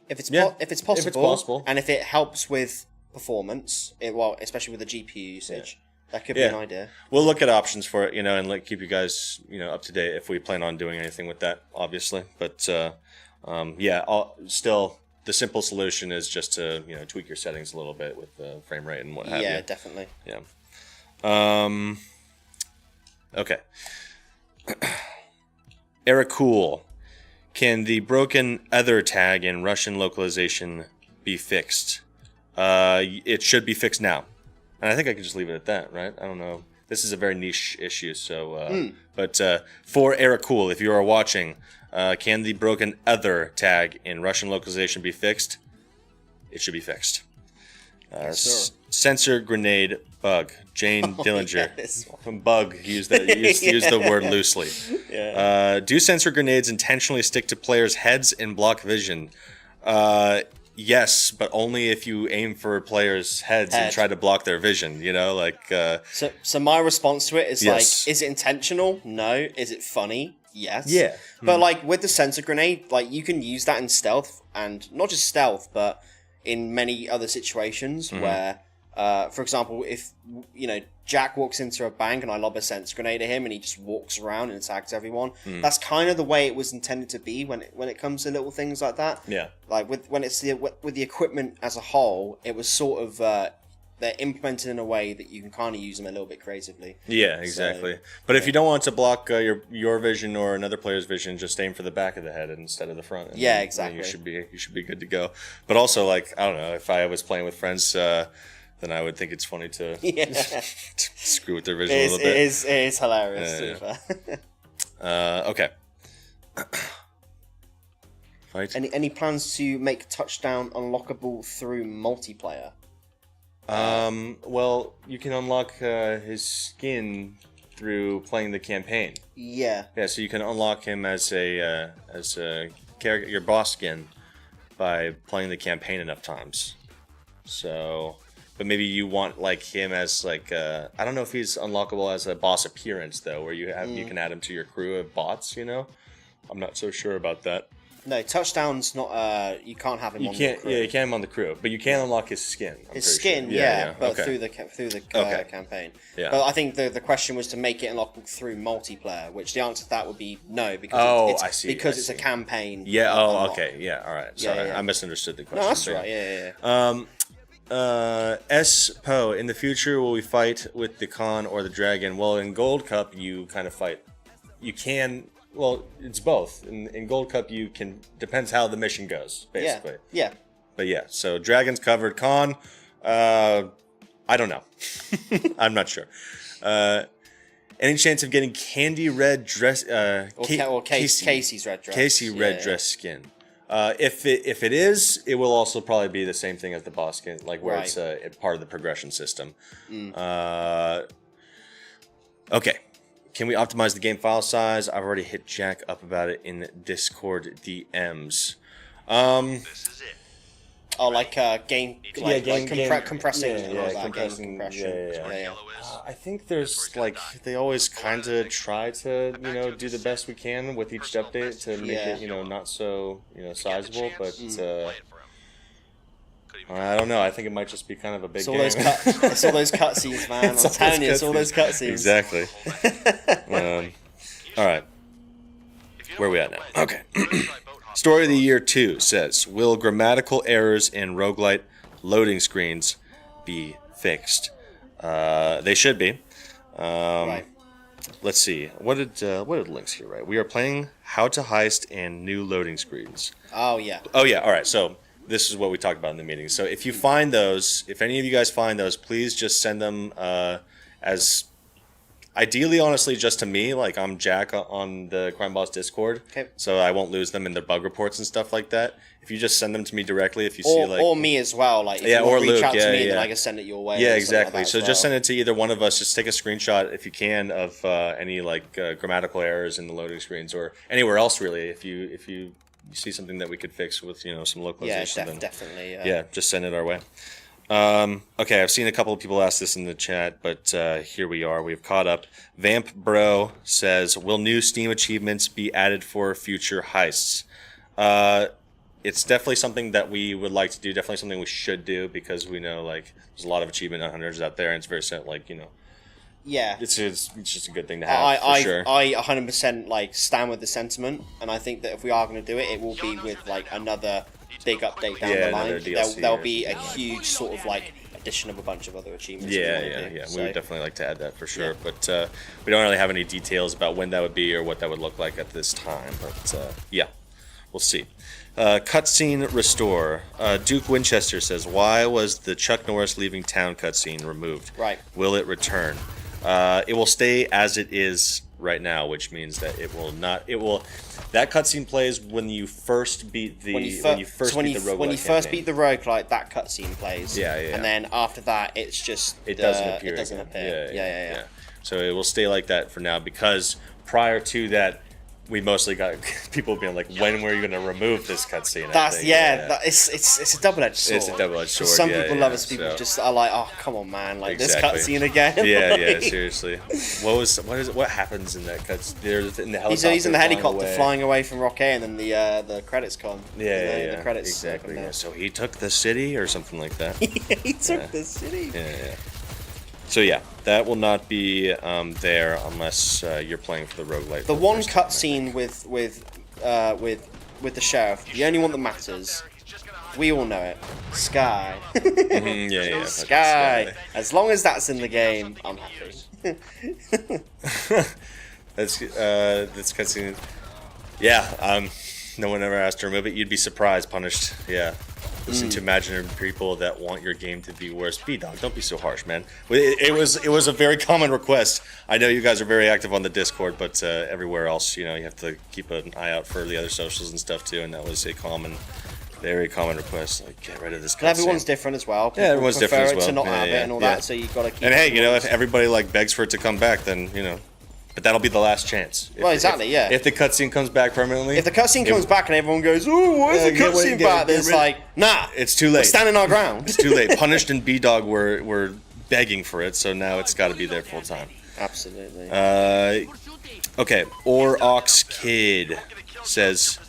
If it's possible, and if it helps with performance, especially with the GPU usage, that could be an idea. We'll look at options for it, and keep you guys, up to date if we plan on doing anything with that, obviously. But still, the simple solution is just to tweak your settings a little bit with the frame rate and what have you. Yeah, definitely. Yeah. Okay. Eric Cool. Can the broken other tag in Russian localization be fixed? It should be fixed now. And I think I can just leave it at that, right? I don't know. This is a very niche issue, so... But for Eric Cool, if you are watching, can the broken other tag in Russian localization be fixed? It should be fixed. Sensor grenade bug. Jane Dillinger. Bug. Use the word loosely. Do sensor grenades intentionally stick to players' heads and block vision? Yes, but only if you aim for players' heads and try to block their vision. So my response to it is is it intentional? No. Is it funny? Yes. Yeah. But with the sensor grenade, you can use that in stealth, and not just stealth, but in many other situations where, for example, if Jack walks into a bank and I lob a sense grenade at him and he just walks around and attacks everyone, that's kind of the way it was intended to be when it comes to little things like that. Yeah. With the equipment as a whole, it was sort of they're implemented in a way that you can kind of use them a little bit creatively. Yeah, exactly. But if you don't want to block your vision or another player's vision, just aim for the back of the head instead of the front. Yeah, exactly. You should be good to go. But also, I don't know, if I was playing with friends, then I would think it's funny to, to screw with their vision a little bit. It is hilarious. Okay. Fight. Any plans to make touchdown unlockable through multiplayer? Well, you can unlock his skin through playing the campaign. Yeah. Yeah, so you can unlock him as a character, your boss skin, by playing the campaign enough times. So, but maybe you want like him as like I don't know if he's unlockable as a boss appearance though, where you can add him to your crew of bots. You know, I'm not so sure about that. No, touchdown's not. You can't have him on the crew. Yeah, you can't have him on the crew, but you can unlock his skin. His skin, sure. but okay. through the campaign. Yeah. But I think the question was to make it unlockable through multiplayer, which the answer to that would be no, because it's a campaign. Yeah. Oh, okay. Yeah. All right. Sorry, I misunderstood the question. No, that's right. Yeah. S Poe, in the future, will we fight with the Khan or the Dragon? Well, in Gold Cup, you kind of fight. You can. Well, it's both. In Gold Cup, you can. Depends how the mission goes, basically. Yeah. But yeah, so Dragon's covered. Khan, I don't know. I'm not sure. Any chance of getting Candy Red dress? Casey's red dress. Casey red dress skin. If it is, it will also probably be the same thing as the boss skin, like where it's part of the progression system. Okay. Can we optimize the game file size? I've already hit Jack up about it in Discord DMs. This is it. Oh, like compressing and all that. Compressing, game compression. Yeah. I think there's like they always kind of try to do the best we can with each update to make it not so sizable, but I don't know. I think it might just be kind of a big game. It's all those cutscenes, man. I'm telling you, it's all those cutscenes. Exactly. All right. Where are we at now? Okay. Story of the Year 2 says, will grammatical errors in Rogue-lite loading screens be fixed? They should be. Right. Let's see. What did the links here, right? We are playing How to Heist and New Loading Screens. Oh, yeah. All right. So this is what we talked about in the meeting. So if you find those, if any of you guys find those, please just send them as ideally, honestly, just to me. Like I'm Jack on the Crime Boss Discord, so I won't lose them in their bug reports and stuff like that. If you just send them to me directly, if you see like or me as well, like if you want to reach out to me, then I can send it your way. Yeah, exactly. So just send it to either one of us. Just take a screenshot if you can of any like grammatical errors in the loading screens or anywhere else really. If you see something that we could fix with some localization, then definitely. Just send it our way. Okay, I've seen a couple of people ask this in the chat, but here we are. We've caught up. Vamp Bro says, will new Steam achievements be added for future heists? It's definitely something that we would like to do, definitely something we should do, because we know like there's a lot of achievement hunters out there, and it's very yeah, it's just a good thing to have. For sure. I 100% like stand with the sentiment, and I think that if we are going to do it, it will be with like another big update down the line. There'll be a huge sort of like addition of a bunch of other achievements. Yeah. We would definitely like to add that for sure, but we don't really have any details about when that would be or what that would look like at this time. But we'll see. Cutscene restore. Duke Winchester says, why was the Chuck Norris leaving town cutscene removed? Right. Will it return? It will stay as it is right now, which means that it will not. It will. That cutscene plays when you first beat the when you first beat the Rogue-lite, that cutscene plays. Yeah. And then after that, it's just it doesn't appear. It doesn't appear. Yeah. So it will stay like that for now, because prior to that, we mostly got people being like, when were you going to remove this cutscene? It's a double-edged sword. It's a double-edged sword. Some people love it, some people just are like, oh, come on, man, like this cutscene again. Yeah, seriously. What happens in that cutscene? He's in the helicopter flying away from Rockay, and then the credits come. The credits. Exactly. Yeah. So he took the city or something like that. He took the city. Yeah. So yeah, that will not be there unless you're playing for the Rogue-lite. The one cutscene with the sheriff, the only one that matters, we all know it. Sky. Sky. As long as that's in the game, I'm happy. That's cutscene. Yeah. No one ever asked to remove it. You'd be surprised, punished. Yeah. Listen to imaginary people that want your game to be worse. B-Dog, don't be so harsh, man. It was a very common request. I know you guys are very active on the Discord, but everywhere else, you have to keep an eye out for the other socials and stuff too. And that was a very common request. Like, get rid of this. Everyone's different as well. People everyone's different as well. To not have it and all that, so you got to keep. And hey, if everybody begs for it to come back, then But that'll be the last chance. Well, exactly, yeah. If the cutscene comes back permanently. If the cutscene comes back and everyone goes, "Oh, why is the cutscene back?" Then it's like, nah, it's too late. We're standing our ground. It's too late. Punished and B-Dog were begging for it, so now it's got to be there full time. Absolutely. Okay, or Ox Kid says,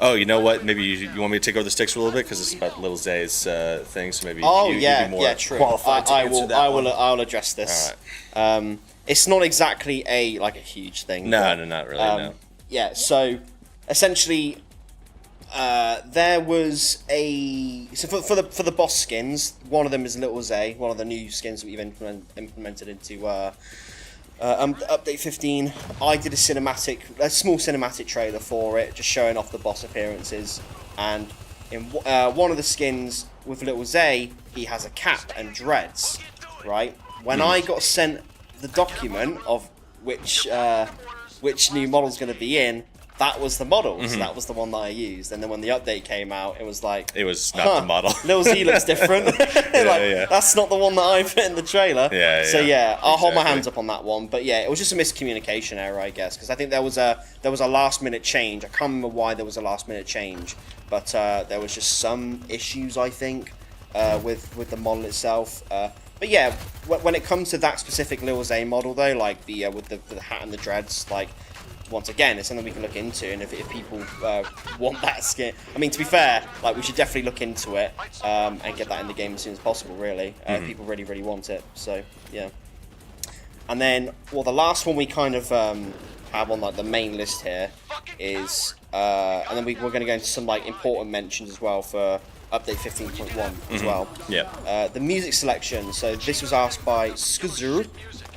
"Oh, you know what? Maybe you want me to take over the sticks for a little bit because this is about Lil Z's thing. So maybe you'd be more true. qualified to answer that one. I'll address this. All right. It's not exactly a huge thing. No, not really. No. Yeah. So essentially, there was for the boss skins. One of them is Lil Z, one of the new skins that we've implemented into update 15. I did a small cinematic trailer for it, just showing off the boss appearances. And in one of the skins with Lil Z, he has a cap and dreads. Right. When I got sent the document of which new model's going to be in, that was the model. So that was the one that I used. And then when the update came out, it was like, it was not the model. Lil Z looks different. That's not the one that I put in the trailer. So I'll hold my hands up on that one. But yeah, it was just a miscommunication error, I guess, because I think there was a last minute change. I can't remember why there was a last minute change, but there was just some issues, I think, with the model itself. But yeah, when it comes to that specific Lil Z model, though, like with the hat and the dreads, like, once again, it's something we can look into, and if people want that skin, I mean, to be fair, like, we should definitely look into it and get that in the game as soon as possible, really. If people really, really want it, so, yeah. And then, well, the last one we kind of have on, like, the main list here is, and then we're going to go into some, like, important mentions as well for update 15.1 as well. Yeah. The music selection. So this was asked by Skazur.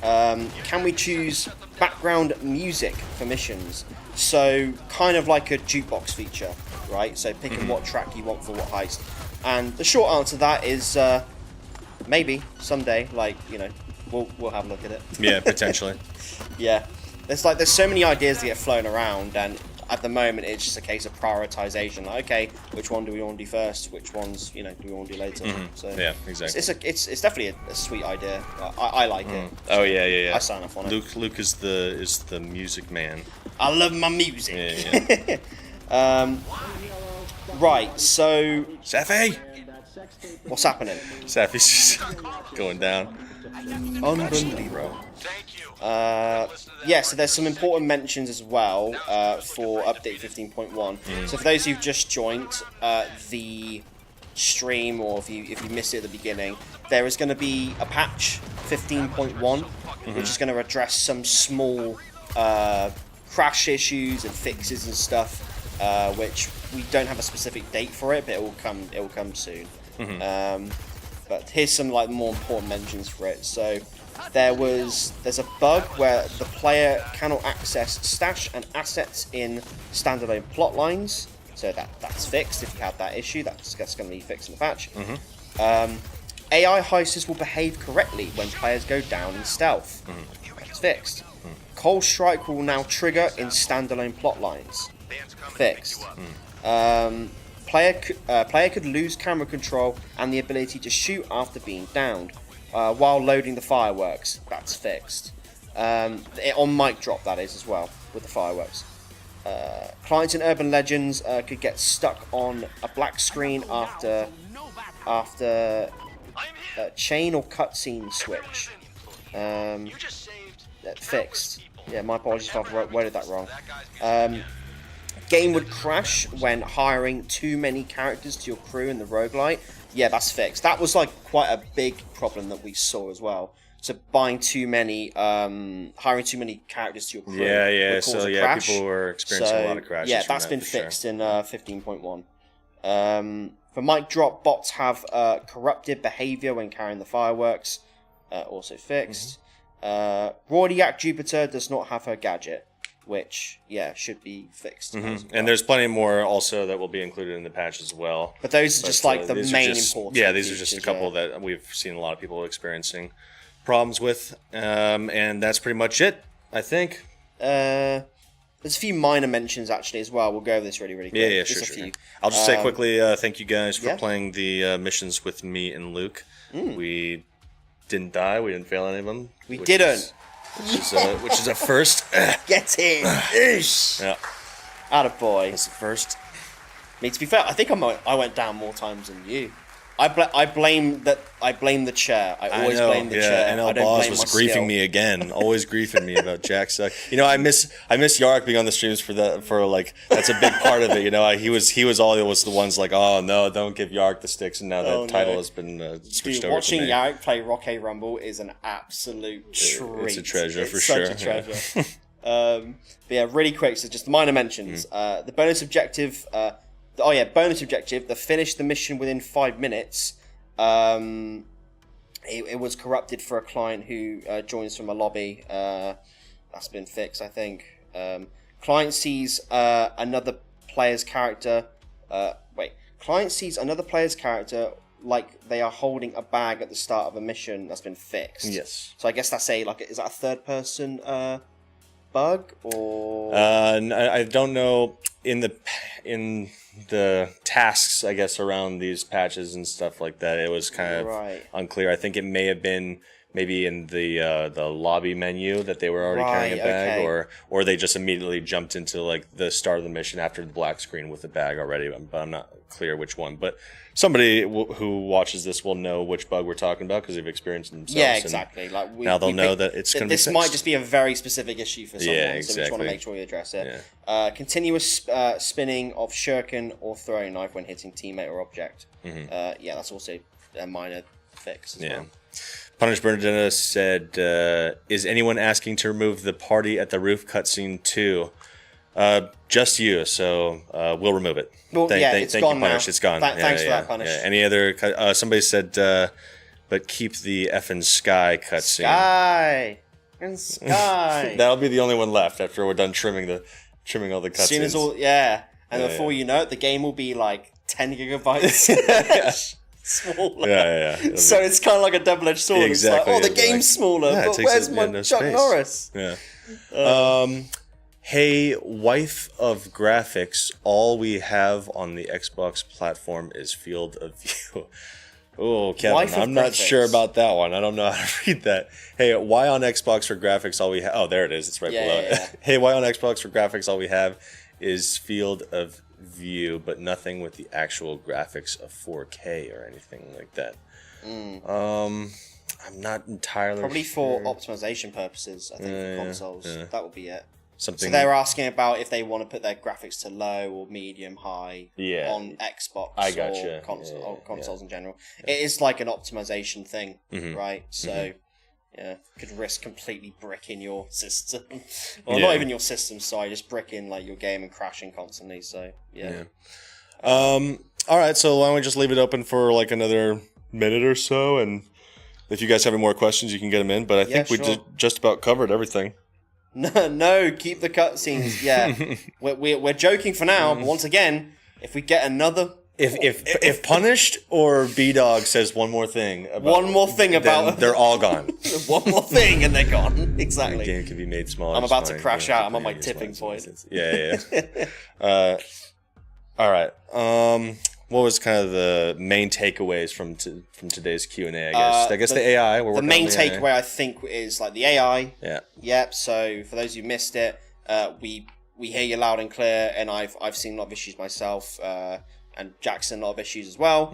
Can we choose background music for missions? So kind of like a jukebox feature, right? So picking what track you want for what heist. And the short answer to that is maybe someday. Like, you know, we'll have a look at it. Yeah, potentially. Yeah. There's so many ideas that get flown around, and at the moment it's just a case of prioritization. Like, okay, which one do we want to do first? Which ones, do we want to do later? So yeah, exactly. It's definitely a sweet idea. I like it. Oh yeah. I sign off on it. Luke is the music man. I love my music. Yeah. Right. So Safi, what's happening? Safi's just going down. Unbelievable. Yeah, so there's some important mentions as well for update 15.1. So for those who've just joined the stream, or if you missed it at the beginning, there is going to be a patch 15.1, which is going to address some small crash issues and fixes and stuff, which we don't have a specific date for it, but it will come soon. But here's some more important mentions for it. So there's a bug where the player cannot access stash and assets in standalone plot lines. So that's fixed. If you have that issue, that's going to be fixed in the patch. AI heisters will behave correctly when players go down in stealth. That's fixed. Cold Strike will now trigger in standalone plot lines. Fixed. Player could lose camera control and the ability to shoot after being downed while loading the fireworks. That's fixed. On mic drop, that is, as well, with the fireworks. Clients in Urban Legends could get stuck on a black screen after chain or cutscene switch. Fixed. Yeah, my apologies if I've worded that wrong. Game would crash when hiring too many characters to your crew in the Rogue-lite. Yeah, that's fixed. That was quite a big problem that we saw as well. So hiring too many characters to your crew. Yeah. So people were experiencing a lot of crashes. Yeah, that's been fixed in 15.1. For mic drop, bots have corrupted behavior when carrying the fireworks. Also fixed. Rordiac Jupiter does not have her gadget, which should be fixed. And there's plenty more also that will be included in the patch as well. But those are just the main important. Yeah, these are just a couple that we've seen a lot of people experiencing problems with, and that's pretty much it, I think. There's a few minor mentions actually as well. We'll go over this really quick. Yeah, sure. I'll just say quickly, thank you guys for playing the missions with me and Luke. We didn't die. We didn't fail any of them. We didn't. which is a first. Get in. Yeah, Attaboy. that's the first. I mean, to be fair, I think I went down more times than you. I blame the chair. I always blame the chair. NL I don't Boss blame was my griefing skill. me again. Always griefing me about Jack Suck. You know, I miss Yarrick being on the streams for like that's a big part of it. You know, he was the ones like, oh no, don't give Yarrick the sticks, and now that title has been switched over. Watching to me. Yarrick play Rockay Rumble is an absolute treat. It's a treasure for such sure. A treasure. But yeah, really quick. So just minor mentions. The bonus objective. Bonus objective. The finish the mission within 5 minutes. It was corrupted for a client who joins from a lobby. That's been fixed, I think. Client sees another player's character. Client sees another player's character like they are holding a bag at the start of a mission. That's been fixed. Yes. So I guess that's is that a third person bug or? I don't know in the tasks, I guess, around these patches and stuff like that. It was kind of unclear. I think it may have been maybe in the lobby menu that they were already carrying a bag, or they just immediately jumped into like the start of the mission after the black screen with the bag already. But I'm not clear which one. But somebody who watches this will know which bug we're talking about because they've experienced it themselves. Yeah, exactly. Now they'll know that it's going to be fixed. This might just be a very specific issue for someone, Yeah, so we exactly. just want to make sure we address it. Yeah. Continuous spinning of shuriken or throwing knife when hitting teammate or object. That's also a minor fix as well. Punish Bernadetta said, is anyone asking to remove the party at the roof cutscene too? Just you, so we'll remove it. Well, thank gone you, now. Punish. It's gone. Thanks for that, Punish. Yeah. Any other? Somebody said, but keep the effing Sky cutscene. Sky and Sky. That'll be the only one left after we're done trimming all the cutscenes. As soon as and before you know it, the game will be like 10 gigabytes. Smaller. Yeah. So it's kind of like a double-edged sword. Exactly. It's like, the game's smaller, but where's my Chuck space. Norris? Yeah. Hey, wife of graphics, all we have on the Xbox platform is field of view. Oh, Kevin, I'm not sure about that one. I don't know how to read that. Hey, why on Xbox for graphics all we have... Oh, there it is. It's right below it. Yeah. Hey, why on Xbox for graphics all we have is field of view, but nothing with the actual graphics of 4K or anything like that. I'm not entirely Probably sure. for optimization purposes, I think, for consoles. Yeah. That would be it. Something... So they're asking about if they want to put their graphics to low or medium, high on Xbox or consoles in general. It is like an optimization thing, right? So, could risk completely bricking your system. Well, not even your system, sorry, just bricking like your game and crashing constantly. So, all right, so why don't we just leave it open for like another minute or so, and if you guys have any more questions, you can get them in. But I think we just about covered everything. No, keep the cutscenes. Yeah, we're joking for now. But once again, if we get another, if Punished or B-Dog says one more thing about they're all gone. One more thing and they're gone. Exactly. The game can be made smaller. I'm about to crash out. I'm on my tipping point. Yeah. All right. What was kind of the main takeaways from today's Q&A, I guess? The AI. The main takeaway, I think, is like the AI. Yeah. Yep. So for those who missed it, we hear you loud and clear, and I've seen a lot of issues myself, and Jackson a lot of issues as well.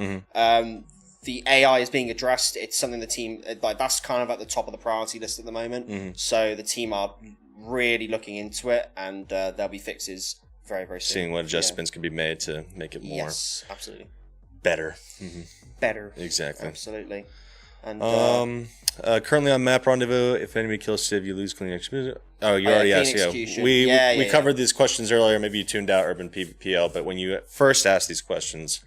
The AI is being addressed. It's something the team that's kind of at the top of the priority list at the moment. So the team are really looking into it, and there'll be fixes very, very soon. Seeing what adjustments can be made to make it more absolutely better. Better. Exactly. Absolutely. And currently on Map Rendezvous, if enemy kills Civ, you lose clean execution. Oh, you already asked. Yeah, we covered these questions earlier. Maybe you tuned out Urban PL, but when you first asked these questions,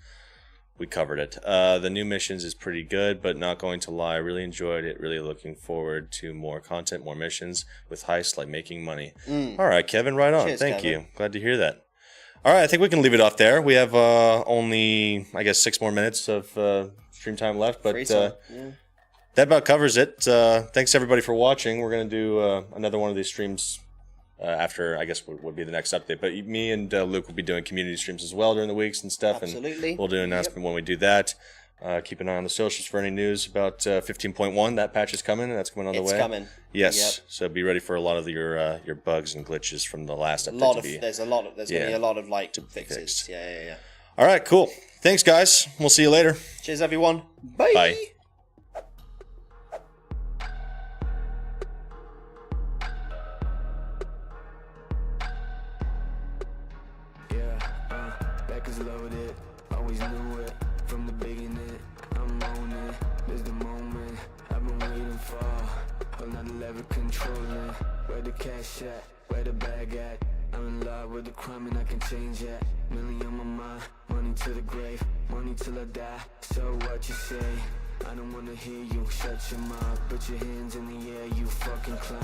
we covered it. The new missions is pretty good, but not going to lie, really enjoyed it. Really looking forward to more content, more missions with heists like making money. All right, Kevin, right on. Cheers, Thank Kevin. you. Glad to hear that. All right, I think we can leave it off there. We have only, I guess, 6 more minutes of stream time left, but that about covers it. Thanks everybody for watching. We're gonna do another one of these streams after, I guess, would be the next update. But me and Luke will be doing community streams as well during the weeks and stuff. Absolutely. And we'll do an announcement when we do that. Keep an eye on the socials for any news about 15.1. That patch is coming, and that's coming on the way. It's coming. Yes. Yep. So be ready for a lot of your bugs and glitches from the last update. There's going to be a lot of like fixes. Fixed. Yeah. All right, cool. Thanks, guys. We'll see you later. Cheers, everyone. Bye. Bye. Back is loaded, always knew it from the beginning. I'm on it, there's the moment I've been waiting for. Another level controlling. Where the cash at? Where the bag at? I'm in love with the crime and I can change that. Million on my mind, money to the grave, money till I die. So what you say? I don't wanna hear you. Shut your mouth, put your hands in the air, you fucking clown.